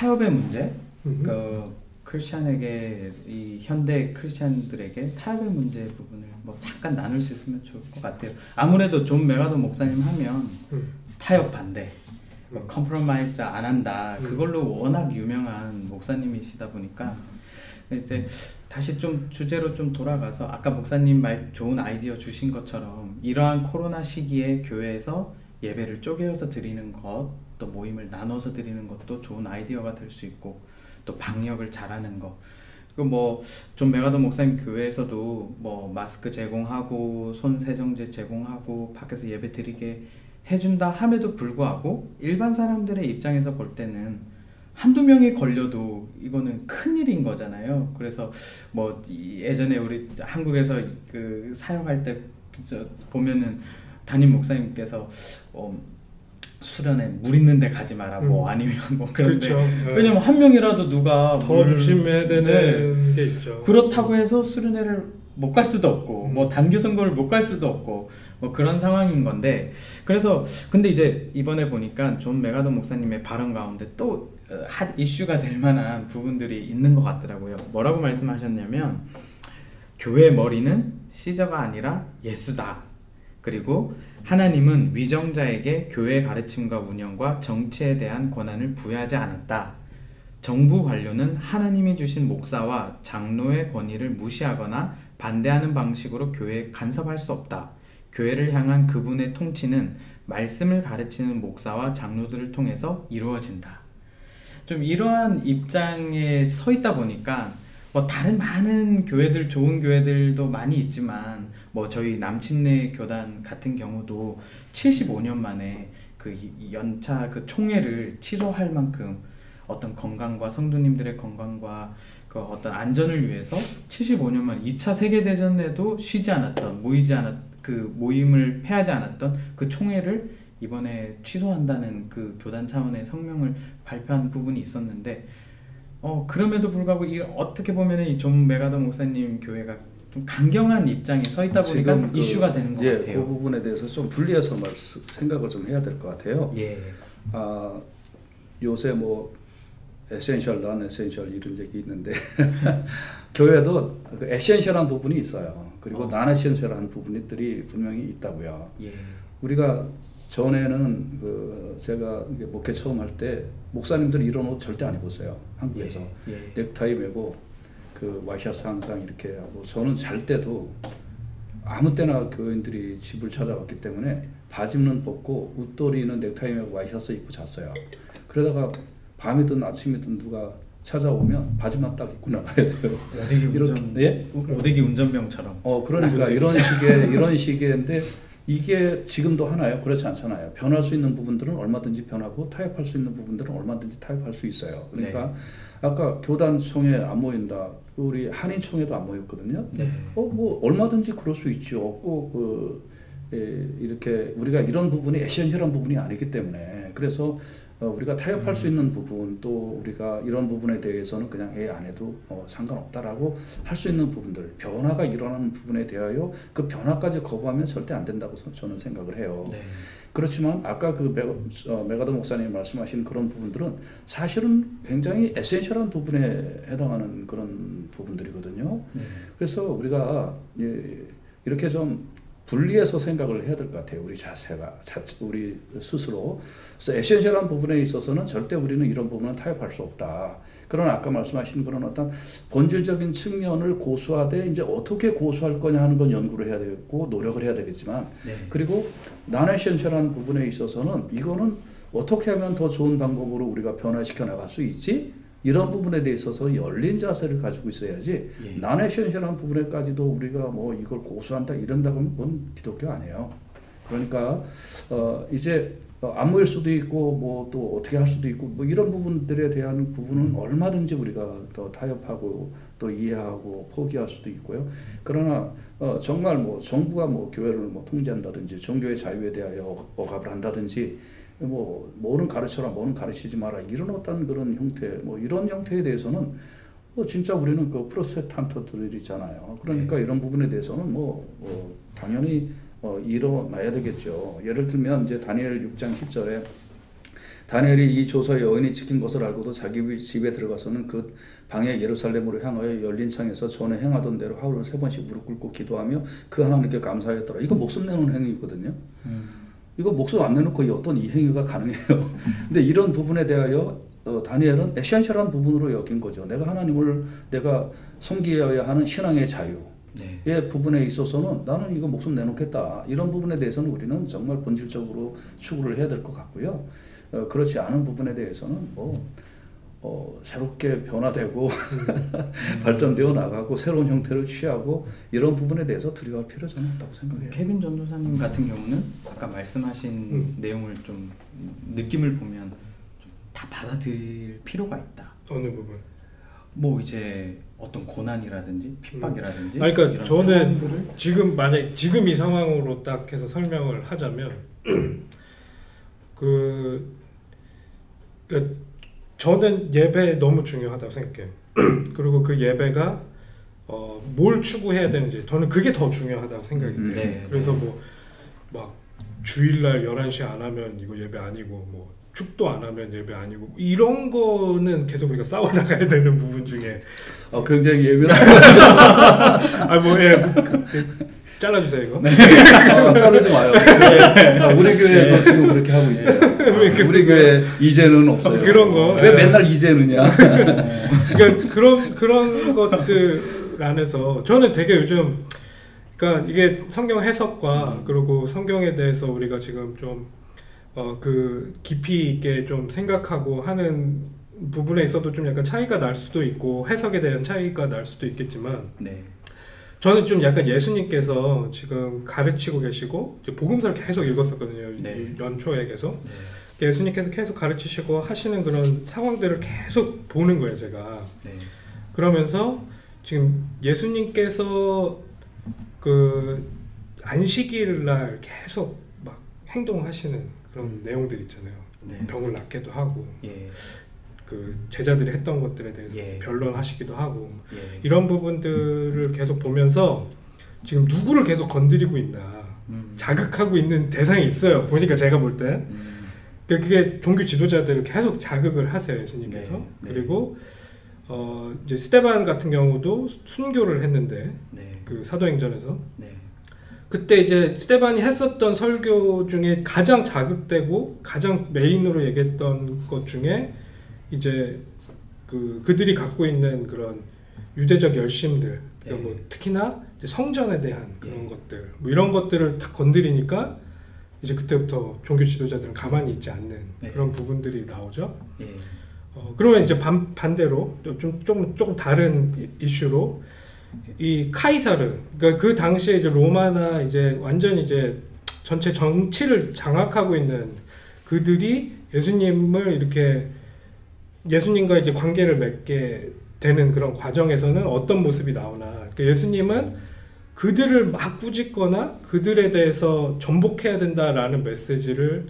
타협의 문제, 그 크리스찬에게 이 현대 크리스찬들에게 타협의 문제 부분을 뭐 잠깐 나눌 수 있으면 좋을 것 같아요. 아무래도 존 메가더 목사님 하면 타협 반대, 뭐 컴프로마이즈 안 한다. 그걸로 워낙 유명한 목사님이시다 보니까 이제 다시 좀 주제로 좀 돌아가서 아까 목사님 말 좋은 아이디어 주신 것처럼 이러한 코로나 시기에 교회에서 예배를 쪼개어서 드리는 것, 또 모임을 나눠서 드리는 것도 좋은 아이디어가 될 수 있고, 또 방역을 잘하는 거. 그 뭐 존 메가더 목사님 교회에서도 뭐 마스크 제공하고 손 세정제 제공하고 밖에서 예배 드리게 해준다 함에도 불구하고 일반 사람들의 입장에서 볼 때는 한두 명이 걸려도 이거는 큰일인 거잖아요. 그래서 뭐 예전에 우리 한국에서 그 사역할 때 보면은 담임 목사님께서 수련회 물 있는 데 가지 마라 뭐 아니면 뭐 그런데 그렇죠. 왜냐면 한 명이라도 누가 더 조심해야 되는 게 있죠. 그렇다고 해서 수련회를 못 갈 수도 없고 뭐 단교 선거를 못 갈 수도 없고 뭐 그런 상황인 건데, 그래서 근데 이제 이번에 보니까 존 메가더 목사님의 발언 가운데 또 핫 이슈가 될 만한 부분들이 있는 것 같더라고요. 뭐라고 말씀하셨냐면 교회의 머리는 시저가 아니라 예수다. 그리고 하나님은 위정자에게 교회 가르침과 운영과 정치에 대한 권한을 부여하지 않았다. 정부 관료는 하나님이 주신 목사와 장로의 권위를 무시하거나 반대하는 방식으로 교회에 간섭할 수 없다. 교회를 향한 그분의 통치는 말씀을 가르치는 목사와 장로들을 통해서 이루어진다. 좀 이러한 입장에 서 있다 보니까 뭐 다른 많은 교회들, 좋은 교회들도 많이 있지만 뭐 저희 남침내 교단 같은 경우도 75년 만에 그 연차 그 총회를 취소할 만큼 어떤 건강과 성도님들의 건강과 그 어떤 안전을 위해서 75년 만 2차 세계대전에도 쉬지 않았던 그 모임을 폐하지 않았던 그 총회를 이번에 취소한다는 그 교단 차원의 성명을 발표한 부분이 있었는데 그럼에도 불구하고 어떻게 보면 이 존 메가더 목사님 교회가 좀 강경한 입장에 서 있다 보니까 이슈가 되는 것 같아요. 그 부분에 대해서 좀 분리해서 생각을 좀 해야 될 것 같아요. 예. 요새 뭐 에센셜, 넌 에센셜 이런 얘기 있는데 교회도 그 에센셜한 부분이 있어요. 그리고 넌 에센셜한 부분들이 분명히 있다고요. 예. 우리가 전에는 제가 목회 처음 할 때 목사님들 이런 옷 절대 안 입었어요. 한국에서 넥타이 메고 그 와이셔츠 항상 이렇게 하고, 저는 잘 때도 아무 때나 교인들이 집을 찾아왔기 때문에 바지는 벗고 웃도리는 넥타이 메고 와이셔츠 입고 잤어요. 그러다가 밤이든 아침이든 누가 찾아오면 바지만 딱 입고 나가야 돼요. 오대기 운전병처럼. 그러니까 이런 식인데 이게 지금도 하나요? 그렇지 않잖아요. 변할 수 있는 부분들은 얼마든지 변하고 타협할 수 있는 부분들은 얼마든지 타협할 수 있어요. 그러니까 아까 교단총회 안 모인다. 우리 한인총회도 안 모였거든요. 뭐 얼마든지 그럴 수 있죠. 꼭 이렇게 우리가 이런 부분이 에센셜한 부분이 아니기 때문에, 그래서 우리가 타협할 수 있는 부분, 또 우리가 이런 부분에 대해서는 그냥 안 해도 상관없다라고 할 수 있는 부분들, 변화가 일어나는 부분에 대하여 그 변화까지 거부하면 절대 안 된다고 저는 생각을 해요. 그렇지만 아까 그 메가더 목사님이 말씀하신 그런 부분들은 사실은 굉장히 에센셜한 부분에 해당하는 그런 부분들이거든요. 그래서 우리가 이렇게 좀 분리해서 생각을 해야 될 것 같아요. 우리 우리 스스로. 그래서 에센셜한 부분에 있어서는 절대 우리는 이런 부분은 타협할 수 없다. 그러나 아까 말씀하신 그런 어떤 본질적인 측면을 고수하되 이제 어떻게 고수할 거냐 하는 건 연구를 해야 되겠고 노력을 해야 되겠지만, 그리고 난 에센셜한 부분에 있어서는 이거는 어떻게 하면 더 좋은 방법으로 우리가 변화시켜 나갈 수 있지? 이런 부분에 대해서 열린 자세를 가지고 있어야지, 난 에센셜한 부분에까지도 우리가 뭐 이걸 고수한다 이런다고 하면 그건 기독교 아니에요. 그러니까 이제 안 모일 수도 있고 뭐 또 어떻게 할 수도 있고 뭐 이런 부분들에 대한 부분은 얼마든지 우리가 더 타협하고 또 이해하고 포기할 수도 있고요. 그러나 정말 뭐 정부가 뭐 교회를 뭐 통제한다든지 종교의 자유에 대하여 억압을 한다든지 뭐는 가르쳐라, 뭐는 가르치지 마라 이런 어떤 그런 형태, 뭐 이런 형태에 대해서는 진짜 우리는 그 프로테스탄트들이잖아요. 그러니까 이런 부분에 대해서는 당연히 일어나야 되겠죠. 예를 들면 이제 다니엘 6장 10절에 다니엘이 이 조서에 여인이 지킨 것을 알고도 자기 집에 들어가서는 그 방에 예루살렘으로 향하여 열린 창에서 전에 행하던 대로 하루에 3번씩 무릎 꿇고 기도하며 그 하나님께 감사하였더라. 이거 목숨 내놓은 행위거든요. 이거 목숨 안 내놓고 어떤 이 행위가 가능해요. 근데 이런 부분에 대하여 다니엘은 에센셜한 부분으로 여긴 거죠. 내가 하나님을 내가 섬기어야 하는 신앙의 자유의 부분에 있어서는 나는 이거 목숨 내놓겠다. 이런 부분에 대해서는 우리는 정말 본질적으로 추구를 해야 될 것 같고요. 그렇지 않은 부분에 대해서는 새롭게 변화되고 발전되어 나가고 새로운 형태를 취하고 이런 부분에 대해서 두려워할 필요 저는 없다고 생각해요. 케빈 전도사님 같은 경우는 아까 말씀하신 내용을 좀 느낌을 보면 좀 다 받아들일 필요가 있다. 어느 부분? 뭐 이제 어떤 고난이라든지 핍박이라든지. 그러니까 저는 지금 만약 지금 이 상황으로 딱 해서 설명을 하자면 저는 예배 너무 중요하다고 생각해요. 그리고 그 예배가 뭘 추구해야 되는지 저는 그게 더 중요하다고 생각이 돼요. 네, 그래서 뭐 막 주일날 11시 안 하면 이거 예배 아니고 뭐 축도 안 하면 예배 아니고 이런 거는 계속 우리가 싸워 나가야 되는 부분 중에 굉장히 예민한 잘라주세요 이거. 자르지 마요. 우리 교회도 지금 그렇게 하고 있어요. 우리 교회 이제는 없어요. 그런 거. 왜 맨날 이제는냐? 그러니까 그런 것들 안에서 저는 되게 요즘 그러니까 이게 성경 해석과 그리고 성경에 대해서 우리가 지금 좀 깊이 있게 좀 생각하고 하는 부분에 있어도 좀 약간 차이가 날 수도 있고 해석에 대한 차이가 날 수도 있겠지만 저는 좀 약간 예수님께서 지금 가르치고 계시고 복음서를 계속 읽었었거든요. 연초에 계속 예수님께서 계속 가르치시고 하시는 그런 상황들을 계속 보는 거예요, 제가. 그러면서 지금 예수님께서 그 안식일 날 계속 막 행동하시는 그런 내용들 있잖아요. 병을 낫게도 하고 그 제자들이 했던 것들에 대해서 변론하시기도 하고 이런 부분들을 계속 보면서 지금 누구를 계속 건드리고 있나 자극하고 있는 대상이 있어요. 보니까 제가 볼 때 그게 종교 지도자들을 계속 자극을 하세요, 예수님께서. 그리고 이제 스데반 같은 경우도 순교를 했는데 그 사도행전에서 그때 이제 스데반이 했었던 설교 중에 가장 자극되고 가장 메인으로 얘기했던 것 중에 이제 그들이 갖고 있는 그런 유대적 열심들, 뭐 특히나 이제 성전에 대한 그런 것들, 뭐 이런 것들을 탁 건드리니까 이제 그때부터 종교 지도자들은 가만히 있지 않는 그런 부분들이 나오죠. 그러면 이제 반대로 조금 다른 이슈로 이 카이사르, 그러니까 그 당시에 이제 로마나 이제 완전히 이제 전체 정치를 장악하고 있는 그들이 예수님을 이렇게 예수님과 이제 관계를 맺게 되는 그런 과정에서는 어떤 모습이 나오나. 그러니까 예수님은 그들을 막 꾸짖거나 그들에 대해서 전복해야 된다라는 메시지를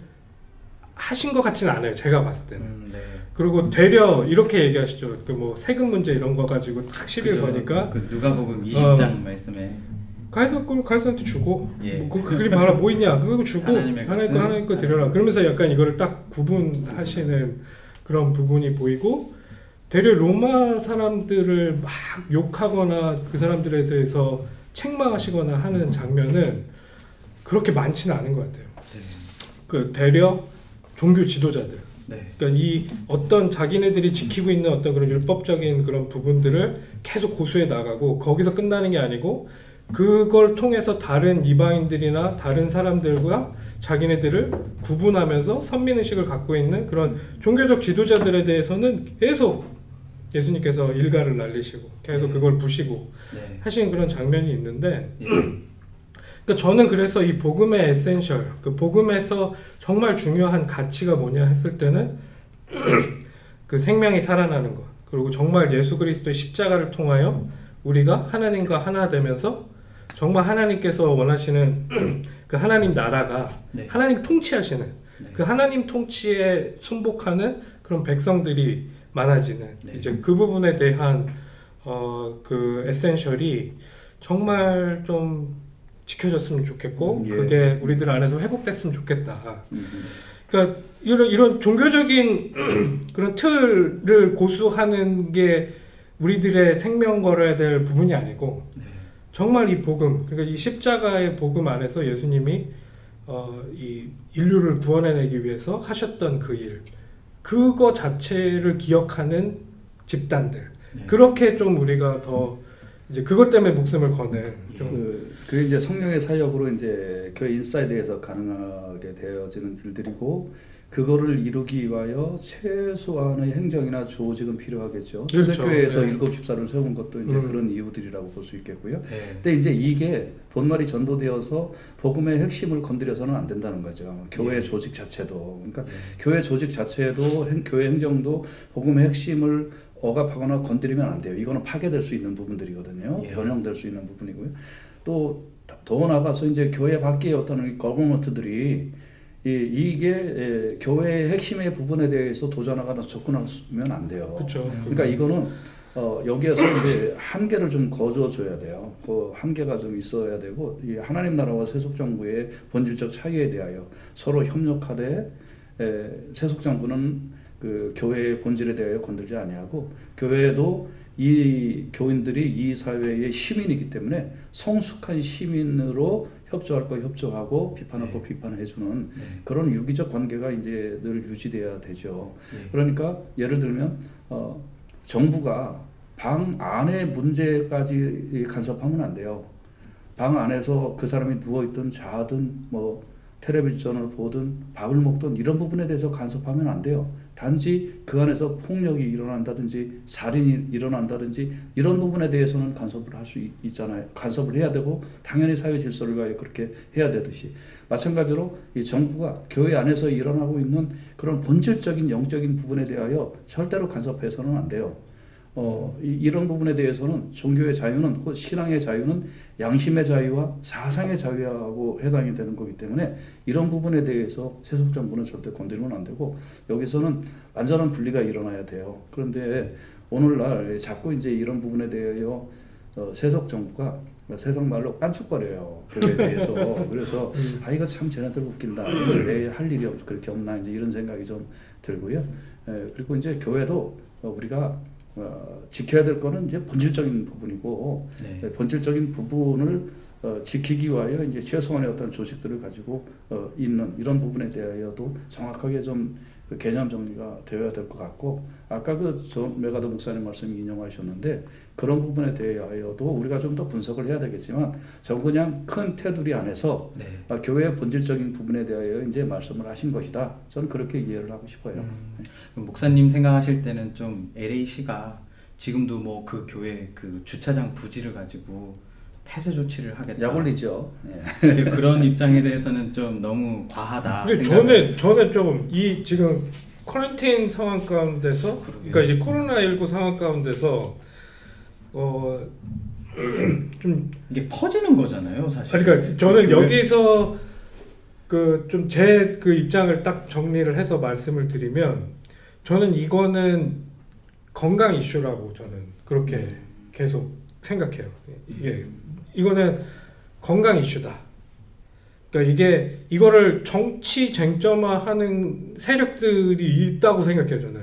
하신 것 같지는 않아요, 제가 봤을 때는. 그리고 되려 이렇게 얘기하시죠. 그 뭐 세금 문제 이런 거 가지고 탁 시비를 거니까. 그 누가복음 20장 말씀에 가이사한테 주고 그 그림 봐라 뭐 있냐 그거 주고 하나님 거 드려라. 그러면서 약간 이거를 딱 구분하시는 그런 부분이 보이고 되려 로마 사람들을 막 욕하거나 그 사람들에 대해서 책망하시거나 하는 장면은 그렇게 많지는 않은 것 같아요. 그 되려 종교 지도자들, 그러니까 이 어떤 자기네들이 지키고 있는 어떤 그런 율법적인 그런 부분들을 계속 고수해 나가고 거기서 끝나는 게 아니고 그걸 통해서 다른 이방인들이나 다른 사람들과 자기네들을 구분하면서 선민의식을 갖고 있는 그런 종교적 지도자들에 대해서는 계속 예수님께서 일가를 날리시고 계속 그걸 부시고 하시는 그런 장면이 있는데 그러니까 저는 그래서 이 복음의 에센셜, 그 복음에서 정말 중요한 가치가 뭐냐 했을 때는 그 생명이 살아나는 것, 그리고 정말 예수 그리스도의 십자가를 통하여 우리가 하나님과 하나 되면서 정말 하나님께서 원하시는 그 하나님 나라가 하나님 통치하시는 그 하나님 통치에 순복하는 그런 백성들이 많아지는 이제 그 부분에 대한 그 에센셜이 정말 좀 지켜졌으면 좋겠고 그게 우리들 안에서 회복됐으면 좋겠다. 그러니까 이런 종교적인 그런 틀을 고수하는 게 우리들의 생명 걸어야 될 부분이 아니고 정말 이 복음, 그러니까 이 십자가의 복음 안에서 예수님이 이 인류를 구원해내기 위해서 하셨던 그 일, 그거 자체를 기억하는 집단들, 그렇게 좀 우리가 더 이제 그것 때문에 목숨을 거는 그 이제 성령의 사역으로 이제 교회 인사이드에서 가능하게 되어지는 일들이고, 그거를 이루기 위하여 최소한의 행정이나 조직은 필요하겠죠. 초대교회에서 일곱 집사를 세운 것도 이제 그런 이유들이라고 볼 수 있겠고요. 근데 이제 이게 본말이 전도되어서 복음의 핵심을 건드려서는 안 된다는 거죠. 교회 조직 자체도. 그러니까 교회 조직 자체도 교회 행정도 복음의 핵심을 억압하거나 건드리면 안 돼요. 이거는 파괴될 수 있는 부분들이거든요. 변형될 수 있는 부분이고요. 또 더 나아가서 이제 교회 밖의 어떤 거버먼트들이 이게 교회의 핵심의 부분에 대해서 도전하거나 접근하면 안 돼요. 그렇죠. 그러니까 이거는 여기에서 이제 한계를 좀 거둬줘야 돼요. 그 한계가 좀 있어야 되고, 이 하나님 나라와 세속 정부의 본질적 차이에 대하여 서로 협력하되, 세속 정부는 그 교회의 본질에 대하여 건들지 아니하고, 교회도 이 교인들이 이 사회의 시민이기 때문에 성숙한 시민으로 협조할 거 협조하고 비판할 거 비판해주는 그런 유기적 관계가 이제 늘 유지돼야 되죠. 그러니까 예를 들면 정부가 방 안의 문제까지 간섭하면 안 돼요. 방 안에서 그 사람이 누워있든 자든 뭐 텔레비전을 보든 밥을 먹든 이런 부분에 대해서 간섭하면 안 돼요. 단지 그 안에서 폭력이 일어난다든지 살인이 일어난다든지 이런 부분에 대해서는 간섭을 할 수 있잖아요. 간섭을 해야 되고 당연히 사회 질서를 가해 그렇게 해야 되듯이, 마찬가지로 이 정부가 교회 안에서 일어나고 있는 그런 본질적인 영적인 부분에 대하여 절대로 간섭해서는 안 돼요. 이런 부분에 대해서는 종교의 자유는, 그 신앙의 자유는 양심의 자유와 사상의 자유하고 해당이 되는 거기 때문에 이런 부분에 대해서 세속 정부는 절대 건드리면 안 되고, 여기서는 완전한 분리가 일어나야 돼요. 그런데 오늘날 자꾸 이제 이런 부분에 대하여 세속 정부가 세상 말로 깐죽거려요, 교회에 대해서. 그래서 이거 참 쟤네들 웃긴다, 왜 할 일이 그렇게 없나, 이제 이런 생각이 좀 들고요. 그리고 이제 교회도 우리가 지켜야 될 거는 이제 본질적인 부분이고, 본질적인 부분을 지키기 위하여 이제 최소한의 어떤 조직들을 가지고 있는 이런 부분에 대하여도 정확하게 좀 개념 정리가 되어야 될 것 같고, 아까 그 존 메가더 목사님 말씀 인용하셨는데 그런 부분에 대하여도 우리가 좀 더 분석을 해야 되겠지만, 저 그냥 큰 테두리 안에서 교회의 본질적인 부분에 대하여 이제 말씀을 하신 것이다. 저는 그렇게 이해를 하고 싶어요. 목사님 생각하실 때는 좀 LA시가 지금도 뭐 그 교회 그 주차장 부지를 가지고 폐쇄 조치를 하겠다, 약 올리죠. 그런 입장에 대해서는 좀 너무 과하다. 근데 저는 좀 이 지금 쿼런타인 상황 가운데서, 그러니까 이제 코로나19 상황 가운데서 좀 이게 퍼지는 거잖아요, 사실. 그러니까 저는 여기서 그 좀 제 그 입장을 딱 정리를 해서 말씀을 드리면, 저는 이거는 건강 이슈라고 저는 그렇게 계속 생각해요. 이거는 건강 이슈다. 그러니까 이거를 정치 쟁점화하는 세력들이 있다고 생각해요, 저는.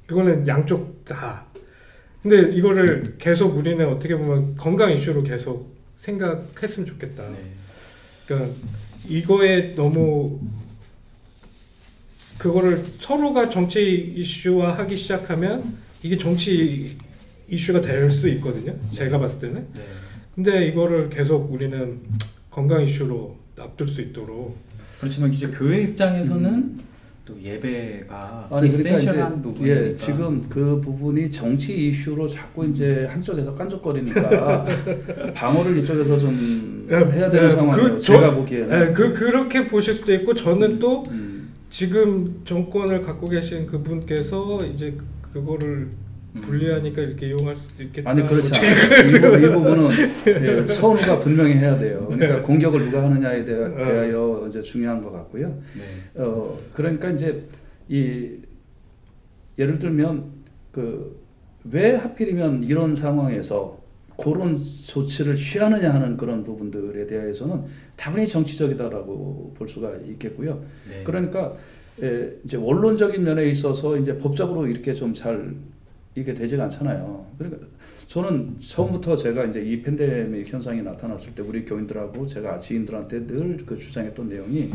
그거는 양쪽 다. 근데 이거를 계속 우리는 어떻게 보면 건강 이슈로 계속 생각했으면 좋겠다. 그러니까 이거에 너무 그거를 서로가 정치 이슈화하기 시작하면 이게 정치 이슈가 될 수 있거든요, 제가 봤을 때는. 근데 이거를 계속 우리는 건강 이슈로 납둘 수 있도록. 그렇지만 이제 교회 입장에서는 또 예배가 이센셜한 부분이니까. 지금 그 부분이 정치 이슈로 자꾸 이제 한쪽에서 깐족거리니까 방어를 이쪽에서 좀 해야 되는 상황이에요. 제가 보기에는. 그렇게 보실 수도 있고, 저는 또 지금 정권을 갖고 계신 그분께서 이제 그거를 불리하니까 이렇게 이용할 수도 있겠다. 아니 그렇지 않아요. 이 부분은 선우가 분명히 해야 돼요. 그러니까 공격을 누가 하느냐에 대하여 이제 중요한 것 같고요. 그러니까 이제 예를 들면 왜 하필이면 이런 상황에서 그런 조치를 취하느냐 하는 그런 부분들에 대해서는 다분히 정치적이다라고 볼 수가 있겠고요. 그러니까 이제 원론적인 면에 있어서 이제 법적으로 이렇게 좀 잘 이게 되지가 않잖아요. 그러니까 저는 처음부터 제가 이제 이 팬데믹 현상이 나타났을 때 우리 교인들하고 제가 지인들한테 늘 그 주장했던 내용이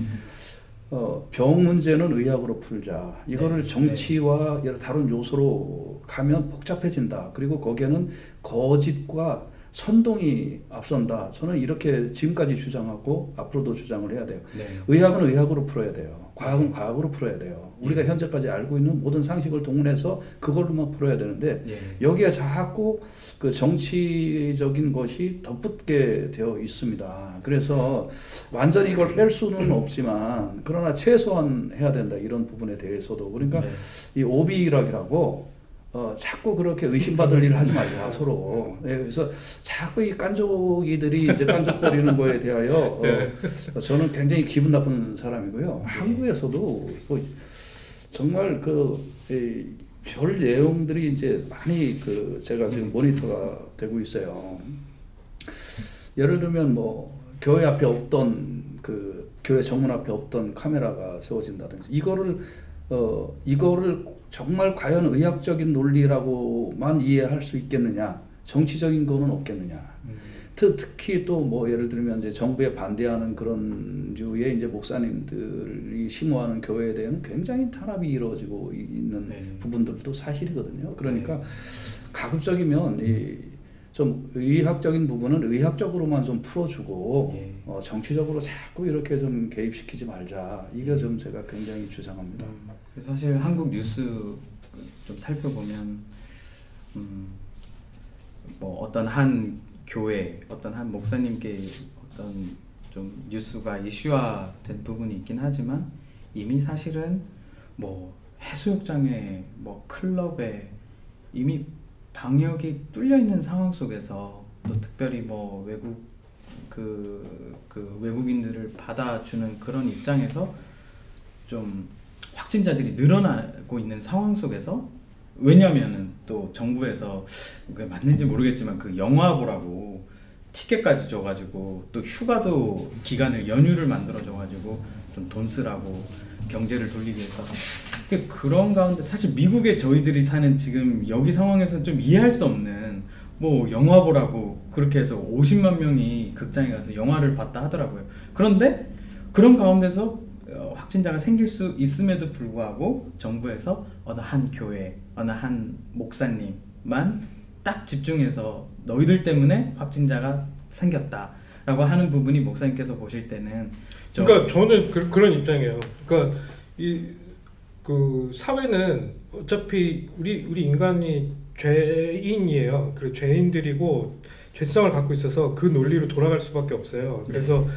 병 문제는 의학으로 풀자. 이거를 정치와 여러 다른 요소로 가면 복잡해진다. 그리고 거기에는 거짓과 선동이 앞선다. 저는 이렇게 지금까지 주장하고 앞으로도 주장을 해야 돼요. 의학은 의학으로 풀어야 돼요. 과학은 과학으로 풀어야 돼요. 우리가 현재까지 알고 있는 모든 상식을 동원해서 그걸로만 풀어야 되는데 여기에 자꾸 그 정치적인 것이 덧붙게 되어 있습니다. 그래서 완전히 이걸 뺄 수는 없지만 그러나 최소한 해야 된다. 이런 부분에 대해서도 그러니까 이 오비락이라고 자꾸 그렇게 의심받을 일을 하지 말자 서로. 그래서 자꾸 이 깐족이들이 이제 깐족거리는 거에 대하여 저는 굉장히 기분 나쁜 사람이고요. 한국에서도 정말 별 내용들이 이제 많이 제가 지금 모니터가 되고 있어요. 예를 들면 뭐 교회 앞에 없던 교회 정문 앞에 없던 카메라가 세워진다든지 이거를 정말 과연 의학적인 논리라고만 이해할 수 있겠느냐, 정치적인 거는 없겠느냐. 특히 또 뭐 예를 들면 이제 정부에 반대하는 그런 류의 이제 목사님들이 심호하는 교회에 대한 굉장히 탄압이 이루어지고 있는 부분들도 사실이거든요. 그러니까 가급적이면 좀 의학적인 부분은 의학적으로만 좀 풀어주고 정치적으로 자꾸 이렇게 좀 개입시키지 말자. 이게 좀 제가 굉장히 주장합니다. 사실 한국 뉴스 좀 살펴보면 뭐 어떤 한 교회, 어떤 한 목사님께 어떤 좀 뉴스가 이슈화된 부분이 있긴 하지만 이미 사실은 뭐 해수욕장에 뭐 클럽에 이미 방역이 뚫려 있는 상황 속에서 또 특별히 뭐 외국 외국인들을 받아주는 그런 입장에서 좀 확진자들이 늘어나고 있는 상황 속에서 왜냐면은 또 정부에서 그게 맞는지 모르겠지만 그 영화 보라고 티켓까지 줘가지고 또 휴가도 기간을 연휴를 만들어 줘가지고 좀 돈 쓰라고 경제를 돌리기 위해서 그런 가운데 사실 미국에 저희들이 사는 지금 여기 상황에서는 좀 이해할 수 없는 뭐 영화 보라고 그렇게 해서 50만 명이 극장에 가서 영화를 봤다 하더라고요. 그런데 그런 가운데서 확진자가 생길 수 있음에도 불구하고 정부에서 어느 한 교회, 어느 한 목사님만 딱 집중해서 너희들 때문에 확진자가 생겼다라고 하는 부분이 목사님께서 보실 때는 그러니까 저는 그런 입장이에요. 그러니까 그 사회는 어차피 우리 인간이 죄인이에요. 그리고 죄인들이고 죄성을 갖고 있어서 그 논리로 돌아갈 수밖에 없어요. 그래서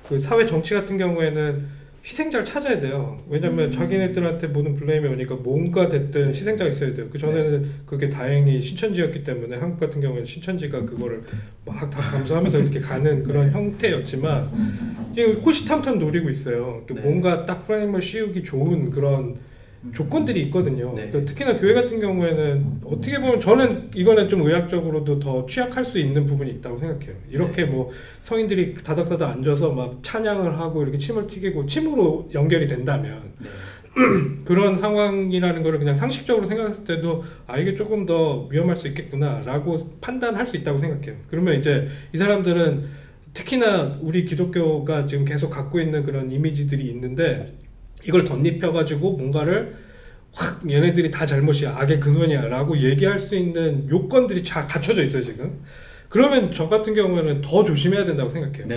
그 사회 정치 같은 경우에는 희생자를 찾아야 돼요. 왜냐면 자기네들한테 모든 블레임이 오니까 뭔가 됐든 희생자가 있어야 돼요. 그 전에는 그게 다행히 신천지였기 때문에 한국 같은 경우는 신천지가 그거를 막 다 감수하면서 이렇게 가는 그런 형태였지만 지금 호시탐탐 노리고 있어요. 뭔가 딱 프레임을 씌우기 좋은 그런 조건들이 있거든요. 그러니까 특히나 교회 같은 경우에는 어떻게 보면 저는 이거는 좀 의학적으로도 더 취약할 수 있는 부분이 있다고 생각해요. 이렇게 뭐 성인들이 다닥다닥 앉아서 막 찬양을 하고 이렇게 침을 튀기고 침으로 연결이 된다면 그런 상황이라는 거를 그냥 상식적으로 생각했을 때도 이게 조금 더 위험할 수 있겠구나 라고 판단할 수 있다고 생각해요. 그러면 이제 이 사람들은 특히나 우리 기독교가 지금 계속 갖고 있는 그런 이미지들이 있는데 이걸 덧입혀가지고 뭔가를 확 얘네들이 다 잘못이야, 악의 근원이야 라고 얘기할 수 있는 요건들이 다 갖춰져 있어요 지금. 그러면 저 같은 경우에는 더 조심해야 된다고 생각해요.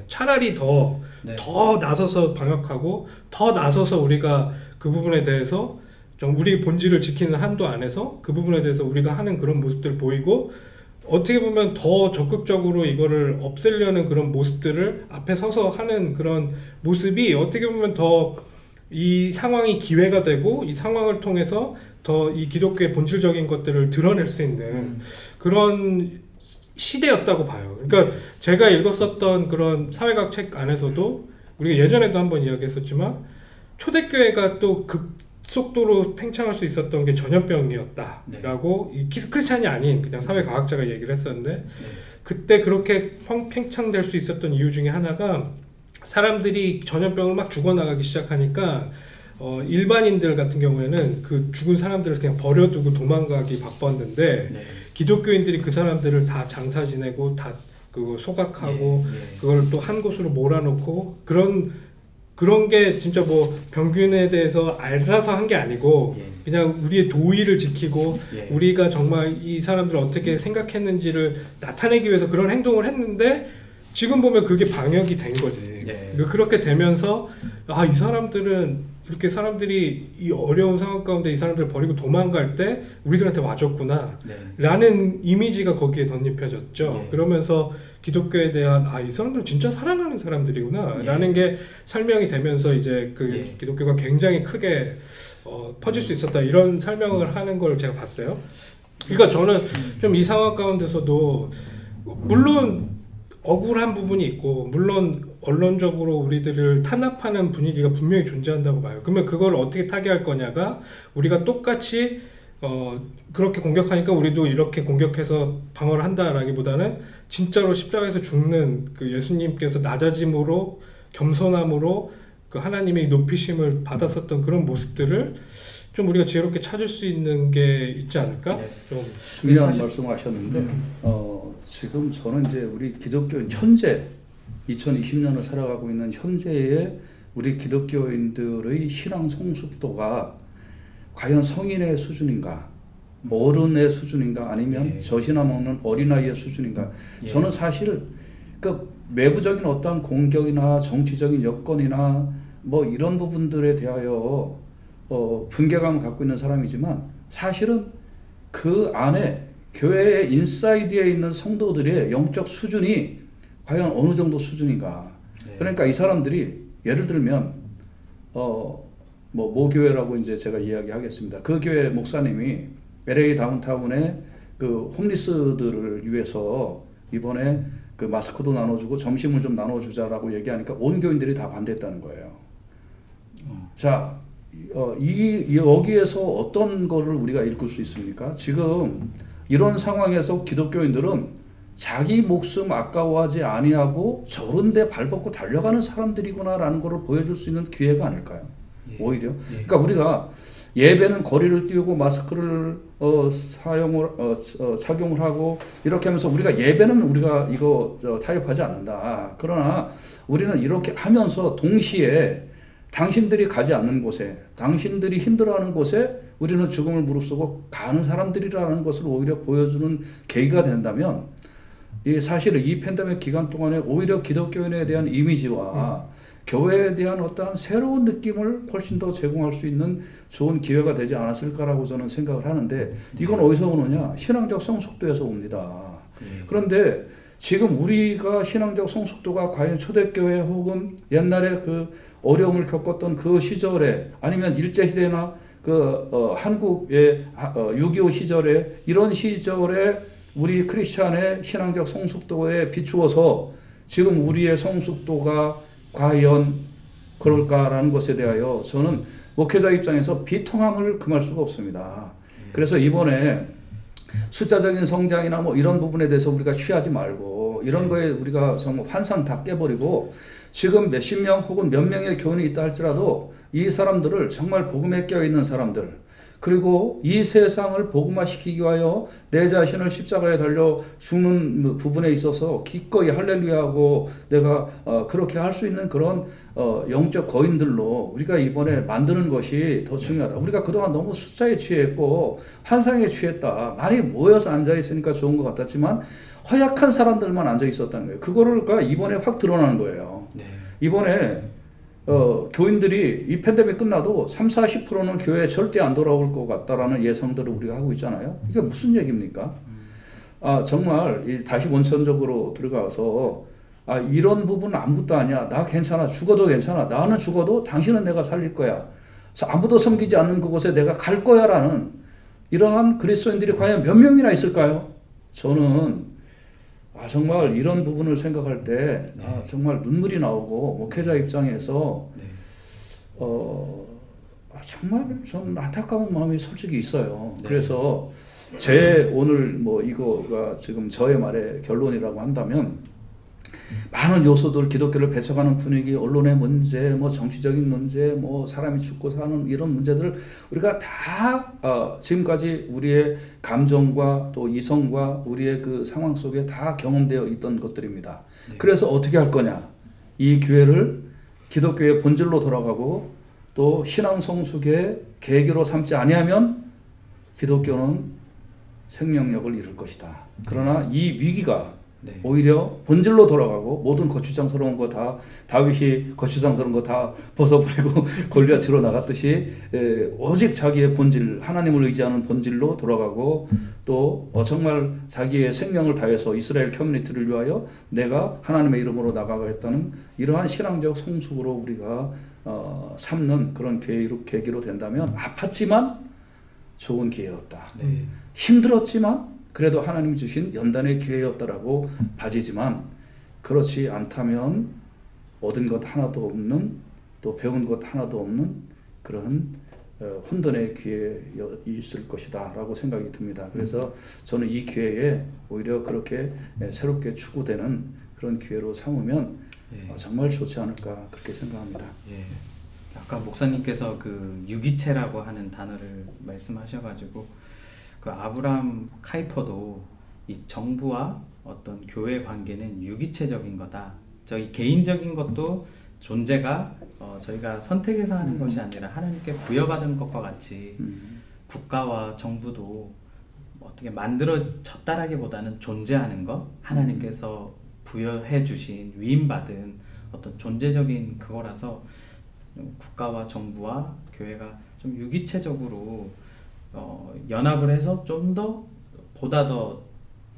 차라리 더 나서서 방역하고 더 나서서 우리가 그 부분에 대해서 좀 우리 본질을 지키는 한도 안에서 그 부분에 대해서 우리가 하는 그런 모습들 보이고 어떻게 보면 더 적극적으로 이거를 없애려는 그런 모습들을 앞에 서서 하는 그런 모습이 어떻게 보면 더 이 상황이 기회가 되고 이 상황을 통해서 더 이 기독교의 본질적인 것들을 드러낼 수 있는 그런 시대였다고 봐요. 그러니까 제가 읽었었던 그런 사회학 책 안에서도 우리가 예전에도 한번 이야기했었지만 초대교회가 또 급속도로 팽창할 수 있었던 게 전염병이었다라고 이 크리스찬이 아닌 그냥 사회과학자가 얘기를 했었는데 그때 그렇게 팽창될 수 있었던 이유 중에 하나가 사람들이 전염병을 막 죽어나가기 시작하니까 일반인들 같은 경우에는 그 죽은 사람들을 그냥 버려두고 도망가기 바빴는데 네. 기독교인들이 그 사람들을 다 장사 지내고 다 그거 소각하고 그걸 또 한 곳으로 몰아놓고 그런 게 진짜 뭐 병균에 대해서 알아서 한 게 아니고 그냥 우리의 도의를 지키고 우리가 정말 이 사람들을 어떻게 생각했는지를 나타내기 위해서 그런 행동을 했는데 지금 보면 그게 방역이 된 거지. 그렇게 되면서 이 사람들은 이렇게 사람들이 이 어려운 상황 가운데 이 사람들을 버리고 도망갈 때 우리들한테 와줬구나 라는 이미지가 거기에 덧입혀졌죠. 그러면서 기독교에 대한 이 사람들은 진짜 사랑하는 사람들이구나 라는 게 설명이 되면서 이제 그 기독교가 굉장히 크게 퍼질 수 있었다 이런 설명을 하는 걸 제가 봤어요. 그러니까 저는 좀 이 상황 가운데서도 물론 억울한 부분이 있고 물론 언론적으로 우리들을 탄압하는 분위기가 분명히 존재한다고 봐요. 그러면 그걸 어떻게 타개할 거냐가 우리가 똑같이 그렇게 공격하니까 우리도 이렇게 공격해서 방어를 한다라기보다는 진짜로 십자가에서 죽는 그 예수님께서 낮아짐으로 겸손함으로 그 하나님의 높이심을 받았었던 그런 모습들을 좀 우리가 지혜롭게 찾을 수 있는 게 있지 않을까? 좀 중요한 말씀하셨는데 지금 저는 이제 우리 기독교인 현재 2020년을 살아가고 있는 현재의 우리 기독교인들의 신앙 성숙도가 과연 성인의 수준인가, 어른의 수준인가, 아니면 젖이나 먹는 어린아이의 수준인가. 저는 사실 그 외부적인 어떤 공격이나 정치적인 여건이나 뭐 이런 부분들에 대하여 분개감을 갖고 있는 사람이지만 사실은 그 안에 교회의 인사이드에 있는 성도들의 영적 수준이 과연 어느 정도 수준인가. 그러니까 이 사람들이 예를 들면 모 교회라고 이제 제가 이야기하겠습니다. 그 교회 목사님이 LA 다운타운에 그 홈리스들을 위해서 이번에 그 마스크도 나눠주고 점심을 좀 나눠주자라고 얘기하니까 온 교인들이 다 반대했다는 거예요. 자, 여기에서 어떤 거를 우리가 읽을 수 있습니까? 지금 이런 상황에서 기독교인들은 자기 목숨 아까워하지 아니하고 저런 데 발벗고 달려가는 사람들이구나라는 것을 보여줄 수 있는 기회가 아닐까요? 오히려. 그러니까 우리가 예배는 거리를 띄우고 마스크를 착용을 하고 이렇게 하면서 우리가 예배는 우리가 이거 타협하지 않는다. 그러나 우리는 이렇게 하면서 동시에 당신들이 가지 않는 곳에, 당신들이 힘들어하는 곳에 우리는 죽음을 무릅쓰고 가는 사람들이라는 것을 오히려 보여주는 계기가 된다면 사실은 이 팬데믹 기간 동안에 오히려 기독교인에 대한 이미지와 교회에 대한 어떤 새로운 느낌을 훨씬 더 제공할 수 있는 좋은 기회가 되지 않았을까라고 저는 생각을 하는데 이건 어디서 오느냐? 신앙적 성숙도에서 옵니다. 그런데 지금 우리가 신앙적 성숙도가 과연 초대교회 혹은 옛날에 그 어려움을 겪었던 그 시절에 아니면 일제시대나 한국의 6.25 시절에 이런 시절에 우리 크리스찬의 신앙적 성숙도에 비추어서 지금 우리의 성숙도가 과연 그럴까라는 것에 대하여 저는 목회자 입장에서 비통함을 금할 수가 없습니다. 그래서 이번에 숫자적인 성장이나 뭐 이런 부분에 대해서 우리가 취하지 말고 이런 거에 우리가 정말 환상 다 깨버리고 지금 몇십 명 혹은 몇 명의 교인이 있다 할지라도 이 사람들을 정말 복음에 껴있는 사람들 그리고 이 세상을 복음화시키기 위하여 내 자신을 십자가에 달려 죽는 부분에 있어서 기꺼이 할렐루야하고 내가 그렇게 할 수 있는 그런 영적 거인들로 우리가 이번에 만드는 것이 더 중요하다. 우리가 그동안 너무 숫자에 취했고 환상에 취했다. 많이 모여서 앉아있으니까 좋은 것 같았지만 허약한 사람들만 앉아있었다는 거예요. 그거가 이번에 확 드러나는 거예요. 이번에 교인들이 이 팬데믹 끝나도 30-40%는 교회에 절대 안 돌아올 것 같다라는 예상들을 우리가 하고 있잖아요. 이게 무슨 얘기입니까? 정말 다시 원천적으로 들어가서 이런 부분은 아무것도 아니야. 나 괜찮아. 죽어도 괜찮아. 나는 죽어도 당신은 내가 살릴 거야. 그래서 아무도 섬기지 않는 그곳에 내가 갈 거야 라는 이러한 그리스도인들이 과연 몇 명이나 있을까요? 저는 정말 이런 부분을 생각할 때 정말 눈물이 나오고 목회자 입장에서 정말 좀 안타까운 마음이 솔직히 있어요. 그래서 제 오늘 뭐 이거가 지금 저의 말의 결론이라고 한다면 많은 요소들, 기독교를 배척하는 분위기, 언론의 문제, 뭐 정치적인 문제, 뭐 사람이 죽고 사는 이런 문제들을 우리가 다 지금까지 우리의 감정과 또 이성과 우리의 그 상황 속에 다 경험되어 있던 것들입니다. 네. 그래서 어떻게 할 거냐? 이 교회를 기독교의 본질로 돌아가고 또 신앙 성숙의 계기로 삼지 아니하면 기독교는 생명력을 잃을 것이다. 그러나 이 위기가 네. 오히려 본질로 돌아가고 모든 거추장스러운 거 다 다윗이 거추장스러운 거 다 벗어버리고 골리앗으로 나갔듯이 오직 자기의 본질 하나님을 의지하는 본질로 돌아가고 또 정말 자기의 생명을 다해서 이스라엘 커뮤니티를 위하여 내가 하나님의 이름으로 나가겠다는 이러한 신앙적 성숙으로 우리가 삼는 그런 계기로 된다면 아팠지만 좋은 기회였다. 네. 힘들었지만 그래도 하나님이 주신 연단의 기회였다라고 봐지지만 그렇지 않다면 얻은 것 하나도 없는 또 배운 것 하나도 없는 그런 혼돈의 기회에 있을 것이다 라고 생각이 듭니다. 그래서 저는 이 기회에 오히려 그렇게 새롭게 추구되는 그런 기회로 삼으면 정말 좋지 않을까 그렇게 생각합니다. 예. 아까 목사님께서 그 유기체라고 하는 단어를 말씀하셔가지고 그 아브라함 카이퍼도 이 정부와 어떤 교회 관계는 유기체적인 거다. 저희 개인적인 것도 존재가 저희가 선택해서 하는 것이 아니라 하나님께 부여받은 것과 같이 국가와 정부도 어떻게 만들어졌다라기보다는 존재하는 것, 하나님께서 부여해 주신 위임받은 어떤 존재적인 그거라서 국가와 정부와 교회가 좀 유기체적으로 연합을 해서 좀 더 보다 더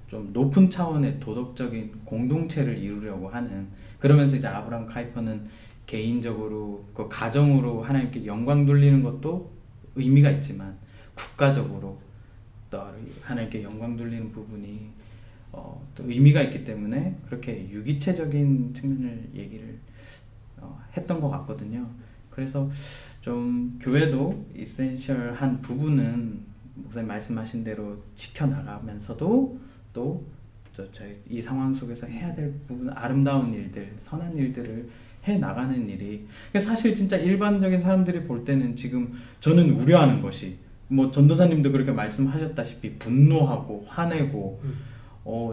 좀 높은 차원의 도덕적인 공동체를 이루려고 하는, 그러면서 이제 아브라함 카이퍼는 개인적으로 그 가정으로 하나님께 영광 돌리는 것도 의미가 있지만 국가적으로 또 하나님께 영광 돌리는 부분이 또 의미가 있기 때문에 그렇게 유기체적인 측면을 얘기를 했던 것 같거든요. 그래서 좀 교회도 이센셜한 부분은 목사님 말씀하신 대로 지켜나가면서도 또 저희 이 상황 속에서 해야 될 부분, 아름다운 일들, 선한 일들을 해나가는 일이, 사실 진짜 일반적인 사람들이 볼 때는 지금 저는 우려하는 것이, 뭐 전도사님도 그렇게 말씀하셨다시피 분노하고 화내고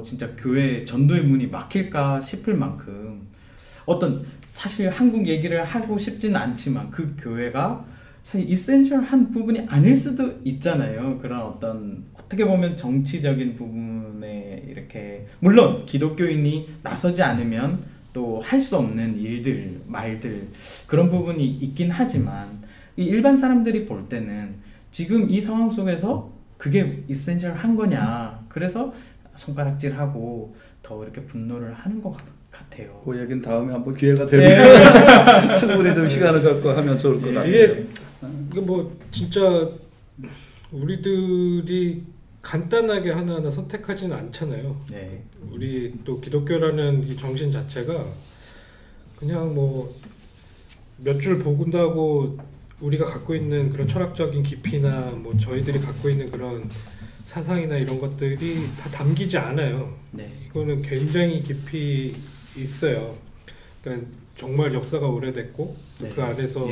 진짜 교회 전도의 문이 막힐까 싶을 만큼 어떤, 사실 한국 얘기를 하고 싶지는 않지만 그 교회가 사실 이센셜한 부분이 아닐 수도 있잖아요. 그런 어떻게 보면 정치적인 부분에 이렇게, 물론 기독교인이 나서지 않으면 또 할 수 없는 일들, 말들, 그런 부분이 있긴 하지만 이 일반 사람들이 볼 때는 지금 이 상황 속에서 그게 이센셜한 거냐, 그래서 손가락질하고 더 이렇게 분노를 하는 것 같아요. 그 얘기는 다음에 한번 기회가 되면 충분히 좀 시간을 갖고 하면 좋을 것 같아요. 이게 뭐 진짜 우리들이 간단하게 하나하나 선택하지는 않잖아요. 네. 우리 또 기독교라는 이 정신 자체가 그냥 뭐 몇 줄 본다고 우리가 갖고 있는 그런 철학적인 깊이나 뭐 저희들이 갖고 있는 그런 사상이나 이런 것들이 다 담기지 않아요. 네. 이거는 굉장히 깊이 있어요. 그러니까 정말 역사가 오래됐고 네. 그 안에서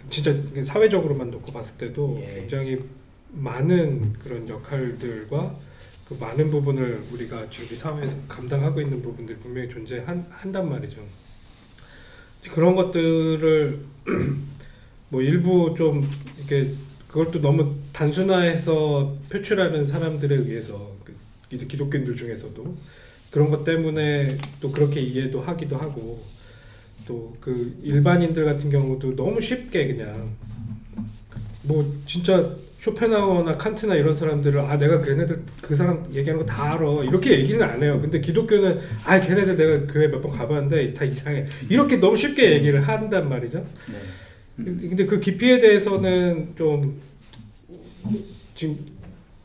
진짜 사회적으로만 놓고 봤을 때도 굉장히 많은 그런 역할들과 그 많은 부분을 우리가 지금 이 사회에서 감당하고 있는 부분들이 분명히 존재한단 말이죠. 그런 것들을 뭐 일부 좀 이렇게 그걸 또 너무 단순화해서 표출하는 사람들에 의해서 기독교인들 중에서도 그런 것 때문에 또 그렇게 이해도 하기도 하고, 또 그 일반인들 같은 경우도 너무 쉽게 그냥 뭐 진짜 쇼펜하우어나 칸트나 이런 사람들을 내가 걔네들 그 사람 얘기하는 거 다 알아 이렇게 얘기는 안 해요. 근데 기독교는 걔네들 내가 교회 몇 번 가봤는데 다 이상해 이렇게 너무 쉽게 얘기를 한단 말이죠. 네. 근데 그 깊이에 대해서는 좀 지금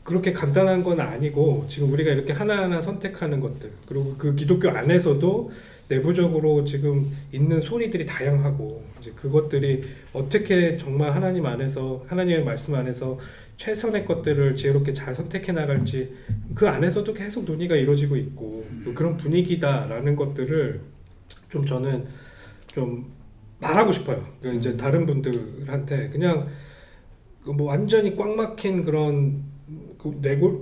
그렇게 간단한 건 아니고, 지금 우리가 이렇게 하나하나 선택하는 것들, 그리고 그 기독교 안에서도 내부적으로 지금 있는 소리들이 다양하고 이제 그것들이 어떻게 정말 하나님 안에서 하나님의 말씀 안에서 최선의 것들을 지혜롭게 잘 선택해 나갈지 그 안에서도 계속 논의가 이루어지고 있고 그런 분위기다라는 것들을 좀 저는 좀 말하고 싶어요. 이제 다른 분들한테 그냥 뭐 완전히 꽉 막힌 그런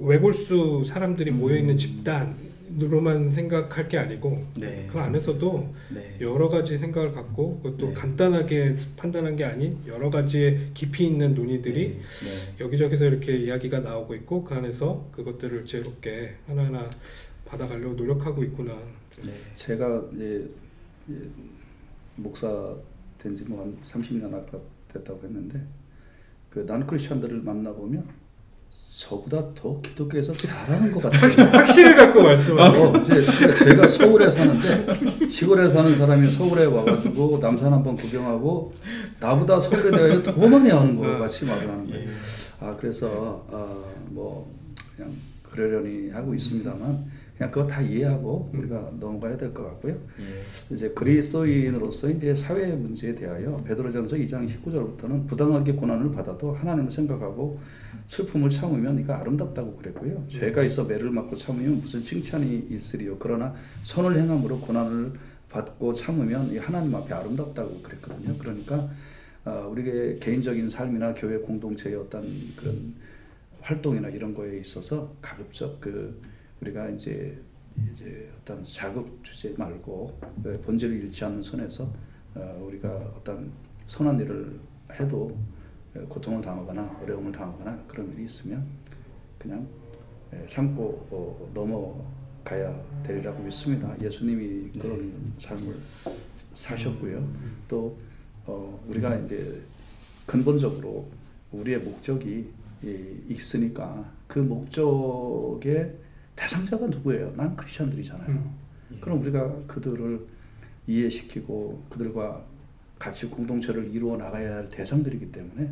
외골수 사람들이 모여 있는 집단으로만 생각할 게 아니고 네. 그 안에서도 네. 여러 가지 생각을 갖고 그것도 네. 간단하게 판단한 게 아닌 여러 가지의 깊이 있는 논의들이 네. 여기저기서 이렇게 이야기가 나오고 있고 그 안에서 그것들을 지혜롭게 하나하나 받아가려고 노력하고 있구나. 네. 제가 이제 목사 된 지 뭐 한 30년 아까 됐다고 했는데 그 난크리스천들을 만나보면 저보다 더 기독교에서 잘하는 것 같아요. 확신을 갖고 말씀하시고 제가 서울에 사는데 시골에 사는 사람이 서울에 와가지고 남산 한번 구경하고 나보다 서울에 대하여 더 많이 아는 것 같이 말을 하는 거예요. 그래서 뭐 그냥 그러려니 하고 있습니다만 그냥 그거 다 이해하고 우리가 넘어가야 될 것 같고요. 이제 그리스도인으로서 이제 사회 문제에 대하여 베드로전서 2장 19절부터는 부당하게 고난을 받아도 하나님을 생각하고 슬픔을 참으면 이거 아름답다고 그랬고요. 죄가 있어 매를 맞고 참으면 무슨 칭찬이 있으리요. 그러나 선을 행함으로 고난을 받고 참으면 이 하나님 앞에 아름답다고 그랬거든요. 그러니까 우리의 개인적인 삶이나 교회 공동체의 어떤 그런 활동이나 이런 거에 있어서 가급적 우리가 이제 어떤 자극 주제 말고 본질을 잃지 않는 선에서 우리가 어떤 선한 일을 해도 고통을 당하거나 어려움을 당하거나 그런 일이 있으면 그냥 참고 넘어가야 되리라고 믿습니다. 예수님이 그런 삶을 사셨고요. 또 우리가 이제 근본적으로 우리의 목적이 있으니까 그 목적의 대상자가 누구예요? 난 크리스천들이잖아요. 그럼 우리가 그들을 이해시키고 그들과 같이 공동체를 이루어 나가야 할 대상들이기 때문에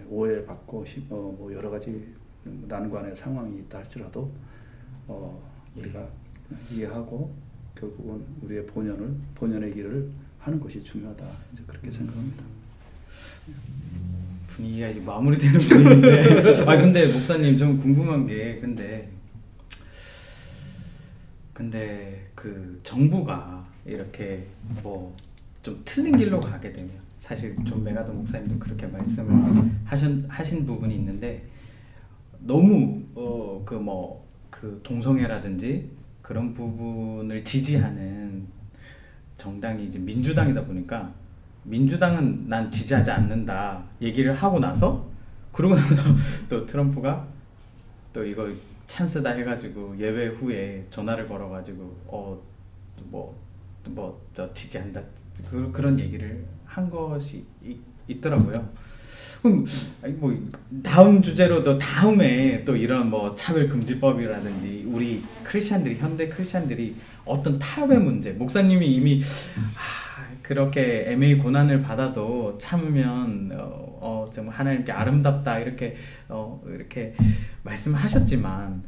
오해받고 뭐 여러 가지 난관의 상황이 있다 할지라도 우리가 이해하고 결국은 우리의 본연의 길을 하는 것이 중요하다. 이제 그렇게 생각합니다. 분위기가 이제 마무리되는 분위기인데 근데 목사님 좀 궁금한 게 근데 그 정부가 이렇게 뭐 좀 틀린 길로 가게 되면 사실 존 메가더 목사님도 그렇게 말씀을 하신 부분이 있는데 너무 그 동성애라든지 그런 부분을 지지하는 정당이 이제 민주당이다 보니까 민주당은 난 지지하지 않는다 얘기를 하고 나서 그러고 나서 또 트럼프가 또 이거 찬스다 해가지고 예배 후에 전화를 걸어가지고 저 지지한다 그런 얘기를 한 것이 있더라고요. 그럼 뭐 다음 주제로 또 다음에 또 이런 뭐 차별금지법이라든지 우리 크리스찬들이 현대 크리스찬들이 어떤 타협의 문제 목사님이 이미 그렇게 애매히 고난을 받아도 참으면 정말 하나님께 아름답다 이렇게 말씀하셨지만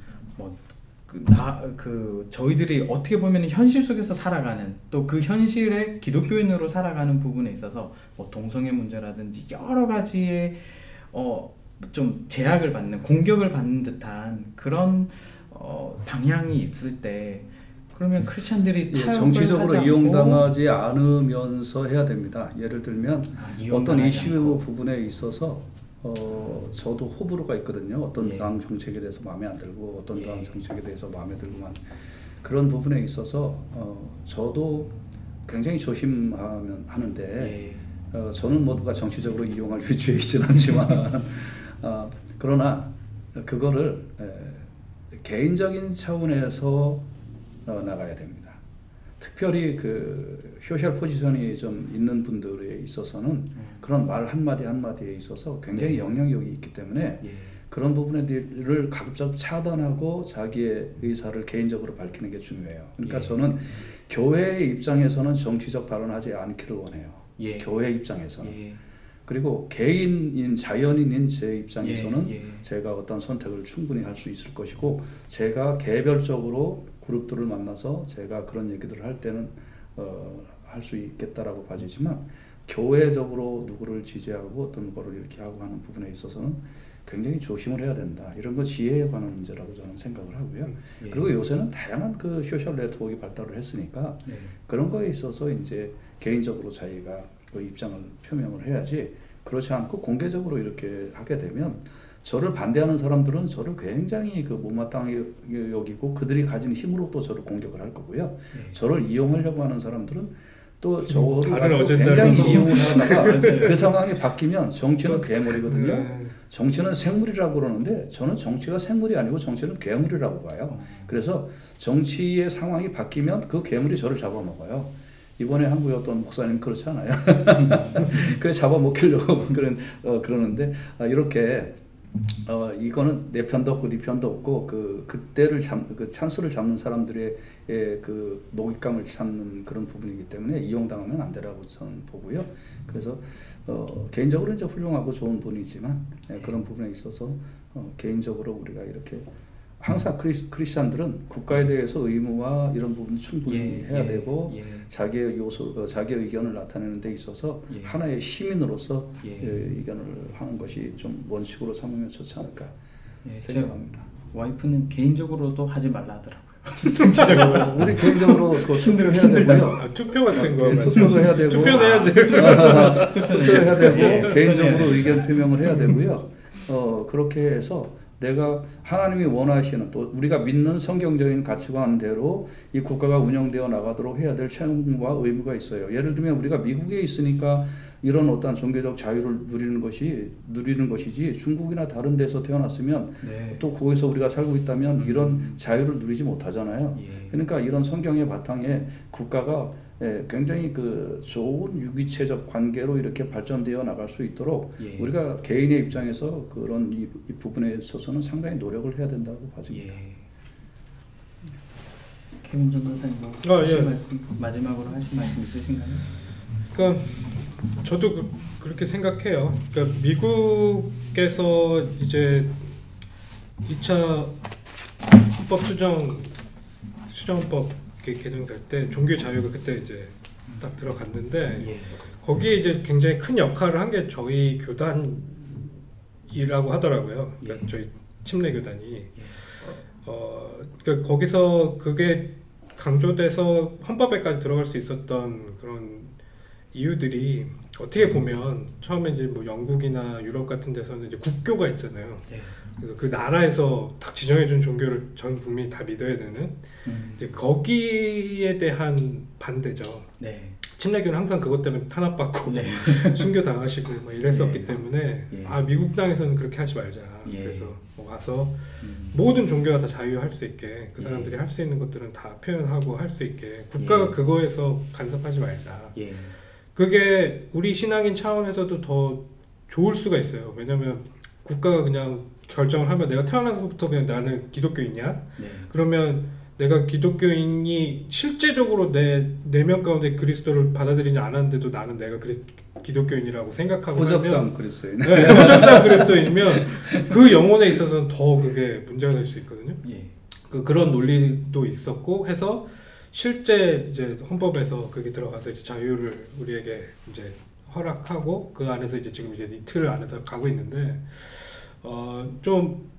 저희들이 어떻게 보면 현실 속에서 살아가는 또 그 현실의 기독교인으로 살아가는 부분에 있어서 뭐 동성애 문제라든지 여러 가지의 좀 제약을 받는 공격을 받는 듯한 그런 방향이 있을 때 그러면 크리스천들이 정치적으로 이용당하지 않으면서 해야 됩니다. 예를 들면 어떤 이슈 부분에 있어서 저도 호불호가 있거든요. 어떤 당 정책에 대해서 마음에 안 들고 어떤 당 정책에 대해서 마음에 들고만 그런 부분에 있어서 저도 굉장히 조심하면 하는데 저는 모두가 정치적으로 이용할 위치에 있지는 않지만 그러나 그거를 개인적인 차원에서 나가야 됩니다. 특별히 그 소셜 포지션이 좀 있는 분들에 있어서는 그런 말 한마디 한마디에 있어서 굉장히 영향력이 있기 때문에 그런 부분들을 가급적 차단하고 자기의 의사를 개인적으로 밝히는 게 중요해요. 그러니까 저는 교회의 입장에서는 정치적 발언하지 않기를 원해요. 교회 입장에서는. 그리고 개인인 자연인인 제 입장에서는 제가 어떤 선택을 충분히 할 수 있을 것이고 제가 개별적으로 그룹들을 만나서 제가 그런 얘기들을 할 때는 할 수 있겠다라고 봐지지만 교회적으로 누구를 지지하고 어떤 거를 이렇게 하고 하는 부분에 있어서는 굉장히 조심을 해야 된다. 이런 거 지혜에 관한 문제라고 저는 생각을 하고요. 예. 그리고 요새는 다양한 그 소셜 네트워크가 발달을 했으니까 네. 그런 거에 있어서 이제 개인적으로 자기가 그 입장을 표명을 해야지, 그렇지 않고 공개적으로 이렇게 하게 되면 저를 반대하는 사람들은 저를 굉장히 그 못마땅하게 여기고 그들이 가진 힘으로 또 저를 공격을 할 거고요. 네. 저를 이용하려고 하는 사람들은 또 저를 굉장히 이용을 하다가 그 상황이 바뀌면 정치는 괴물이거든요. 네. 정치는 생물이라고 그러는데 저는 정치가 생물이 아니고 정치는 괴물이라고 봐요. 그래서 정치의 상황이 바뀌면 그 괴물이 저를 잡아먹어요. 이번에 한국의 어떤 목사님 그렇지 않아요? 그래 잡아먹히려고 그러는데 이렇게 이거는 내 편도 없고 네 편도 없고 그때를 그 찬스를 잡는 사람들의 그 먹잇감을 찾는 그런 부분이기 때문에 이용당하면 안 되라고 저는 보고요. 그래서 개인적으로 이제 훌륭하고 좋은 분이지만 그런 부분에 있어서 개인적으로 우리가 이렇게 항상 크리스찬들은 국가에 대해서 의무와 이런 부분 충분히 해야 되고 자기의 자기의 의견을 나타내는 데 있어서 하나의 시민으로서 의견을 하는 것이 좀 원칙으로 삼으면 좋지 않을까 생각합니다. 와이프는 개인적으로도 하지 말라 하더라고요. 정치적으로 우리 개인적으로 힘들어 해야 되고요. 투표 같은 거 투표도 해야 되고 투표도 해야지. 투표도 해야 되고 개인적으로 의견 표명을 해야 되고요. 그렇게 해서 내가 하나님이 원하시는 또 우리가 믿는 성경적인 가치관대로 이 국가가 운영되어 나가도록 해야 될 책임과 의무가 있어요. 예를 들면 우리가 미국에 있으니까 이런 어떤 종교적 자유를 누리는 것이지 중국이나 다른 데서 태어났으면 또 거기서 우리가 살고 있다면 이런 자유를 누리지 못하잖아요. 그러니까 이런 성경의 바탕에 국가가 굉장히 그 좋은 유기체적 관계로 이렇게 발전되어 나갈 수 있도록 우리가 개인의 입장에서 그런 이 부분에 있어서는 상당히 노력을 해야 된다고 봐집니다. 케빈 전도사님 말씀 마지막으로 하신 말씀 있으신가요? 그러니까 저도 그렇게 생각해요. 그러니까 미국에서 이제 2차 헌법 수정법 개정될 때 종교 자유가 그때 이제 딱 들어갔는데 거기에 이제 굉장히 큰 역할을 한 게 저희 교단이라고 하더라고요. 그러니까 저희 침례 교단이 그러니까 거기서 그게 강조돼서 헌법에까지 들어갈 수 있었던 그런 이유들이 어떻게 보면 처음에 이제 뭐 영국이나 유럽 같은 데서는 이제 국교가 있잖아요. 그래서 그 나라에서 딱 지정해준 종교를 전 국민이 다 믿어야 되는 이제 거기에 대한 반대죠. 침례교는 항상 그것 때문에 탄압받고 순교 당하시고 뭐 이랬었기 때문에 미국 땅에서는 그렇게 하지 말자. 그래서 와서 모든 종교가 다 자유할 수 있게 그 사람들이 할 수 있는 것들은 다 표현하고 할 수 있게 국가가 그거에서 간섭하지 말자. 그게 우리 신앙인 차원에서도 더 좋을 수가 있어요. 왜냐면 국가가 그냥 결정을 하면 내가 태어나서부터 그냥 나는 기독교인이야. 그러면 내가 기독교인이 실제적으로 내 내면 가운데 그리스도를 받아들이지 않았는데도 나는 내가 기독교인이라고 생각하고 호적상 그리스도인. 호적상 그리스도인이면 그 영혼에 있어서는 더 그게 문제가 될 수 있거든요. 그런 논리도 있었고 해서 실제 이제 헌법에서 그게 들어가서 이제 자유를 우리에게 이제 허락하고 그 안에서 이제 지금 이제 이 틀 안에서 가고 있는데 좀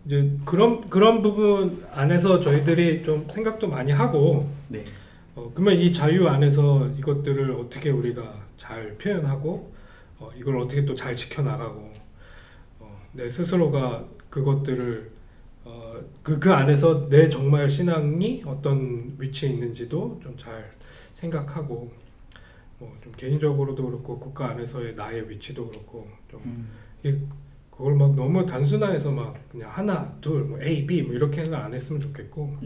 이제 그런 부분 안에서 저희들이 좀 생각도 많이 하고 그러면 이 자유 안에서 이것들을 어떻게 우리가 잘 표현하고 이걸 어떻게 또 잘 지켜나가고 내 스스로가 그것들을 그 안에서 내 정말 신앙이 어떤 위치에 있는지도 좀 잘 생각하고 좀 개인적으로도 그렇고 국가 안에서의 나의 위치도 그렇고 좀 그걸 막 너무 단순화해서 막 그냥 하나, 둘, 뭐 A, B 뭐 이렇게는 안 했으면 좋겠고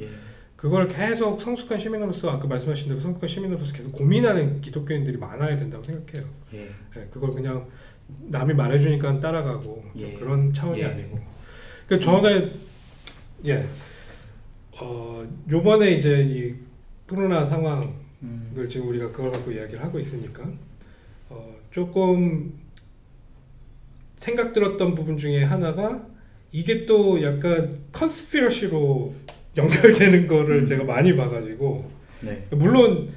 그걸 계속 성숙한 시민으로서 아까 말씀하신 대로 성숙한 시민으로서 계속 고민하는 기독교인들이 많아야 된다고 생각해요. 그걸 그냥 남이 말해주니까 따라가고 그런 차원이 아니고. 그 저는 요번에 이제 이 코로나 상황을 지금 우리가 그걸 갖고 이야기를 하고 있으니까 조금 생각 들었던 부분 중에 하나가 이게 또 약간 컨스피러시로 연결되는 거를 제가 많이 봐가지고 네. 물론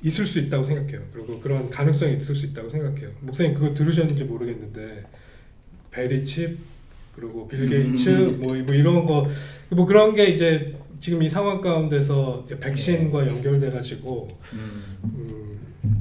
있을 수 있다고 생각해요. 그리고 그런 가능성이 있을 수 있다고 생각해요. 목사님 그거 들으셨는지 모르겠는데 베리칩 그리고 빌 게이츠 뭐 이런 거 뭐 그런 게 이제 지금 이 상황 가운데서 백신과 연결돼가지고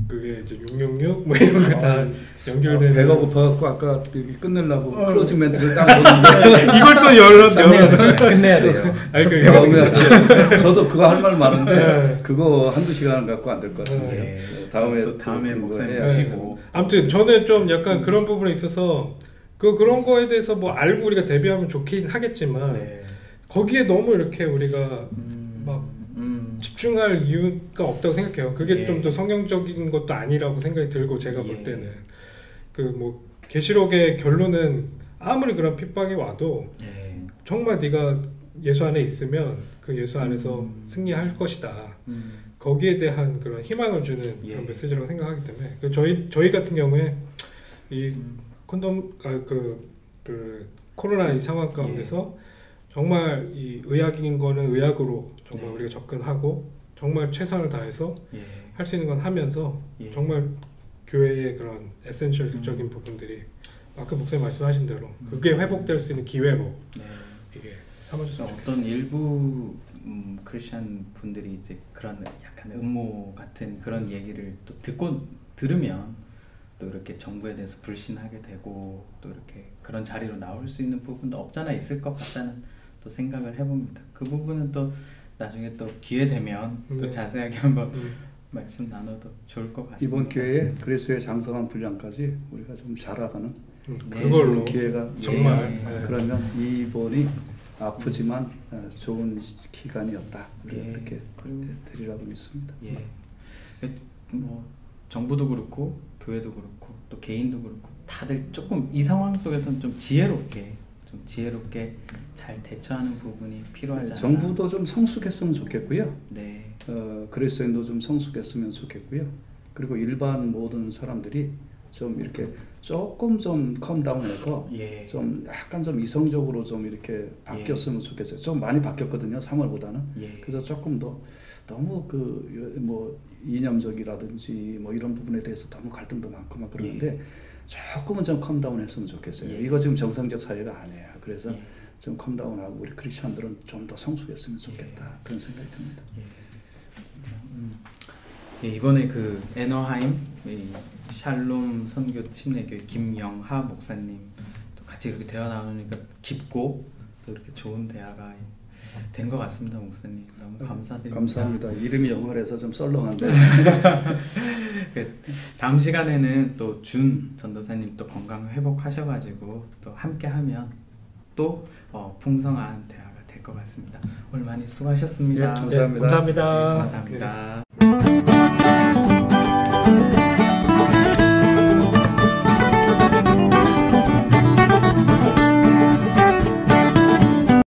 그게 이제 666 뭐 이런 거 다 연결되는. 배가 고파갖고 아까 끝내려고 클로징 멘트를 딱 보는데 이걸 또 열었네요. 끝내야 돼요. 아니 저도 그거 할 말 많은데 그거 한두 시간 갖고 안 될 것 같은데 다음에 또 다음에 목사님 모시고. 아무튼 저는 좀 약간 그런 부분에 있어서 그런 거에 대해서 뭐 알고 우리가 대비하면 좋긴 하겠지만 거기에 너무 이렇게 우리가 막 집중할 이유가 없다고 생각해요. 그게 좀 더 성경적인 것도 아니라고 생각이 들고 제가 볼 때는 그 뭐 계시록의 결론은 아무리 그런 핍박이 와도 정말 네가 예수 안에 있으면 그 예수 안에서 승리할 것이다. 거기에 대한 그런 희망을 주는 그런 메시지라고 생각하기 때문에 저희 같은 경우에 이 콘돔 그 코로나 이 상황 가운데서 정말 이 의학인 거는 의학으로 정말 우리가 접근하고 정말 최선을 다해서 할 수 있는 건 하면서 정말 교회의 그런 에센셜적인 부분들이 아까 목사님 말씀하신 대로 그게 회복될 수 있는 기회로 이게 삼아줬으면 좋겠어요. 어떤 일부 크리스찬 분들이 이제 그런 약간 음모 같은 그런 얘기를 또 들으면 또 이렇게 정부에 대해서 불신하게 되고 또 이렇게 그런 자리로 나올 수 있는 부분도 없잖아 있을 것 같다는 또 생각을 해봅니다. 그 부분은 또 나중에 또 기회 되면 또 자세하게 한번 말씀 나눠도 좋을 것 같습니다. 이번 기회에 그리스도의 장성한 분량까지 우리가 좀 자라가는 그걸로 기회가 정말 그러면 이번이 아프지만 좋은 기간이었다. 이렇게 드리라고 믿습니다. 뭐 정부도 그렇고 교회도 그렇고 또 개인도 그렇고 다들 조금 이 상황 속에서는 좀 지혜롭게 잘 대처하는 부분이 필요하지 않나. 정부도 좀 성숙했으면 좋겠고요. 네. 그리스도인도 좀 성숙했으면 좋겠고요. 그리고 일반 모든 사람들이 좀 이렇게 조금 좀 컴다운해서 좀 약간 좀 이성적으로 좀 이렇게 바뀌었으면 좋겠어요. 좀 많이 바뀌었거든요. 3월보다는. 그래서 조금 더 너무 뭐 이념적이라든지 뭐 이런 부분에 대해서 너무 갈등도 많고 막 그러는데 조금은 좀 컴다운했으면 좋겠어요. 이거 지금 정상적 사회가 아니에요. 그래서 좀 컴다운하고 우리 크리스천들은 좀 더 성숙했으면 좋겠다. 그런 생각이 듭니다. 이번에 그 애너하임 샬롬 선교 침례교회 김영하 목사님 또 같이 이렇게 대화 나누니까 깊고 또 이렇게 좋은 대화가 된 것 같습니다, 목사님. 너무 감사드립니다. 감사합니다. 이름이 영어라서 좀 썰렁한데. 다음 시간에는 또 준 전도사님 또 건강 회복하셔가지고 또 함께하면 또 풍성한 대화가 될 것 같습니다. 오늘 많이 수고하셨습니다. 감사합니다. 감사합니다. 감사합니다.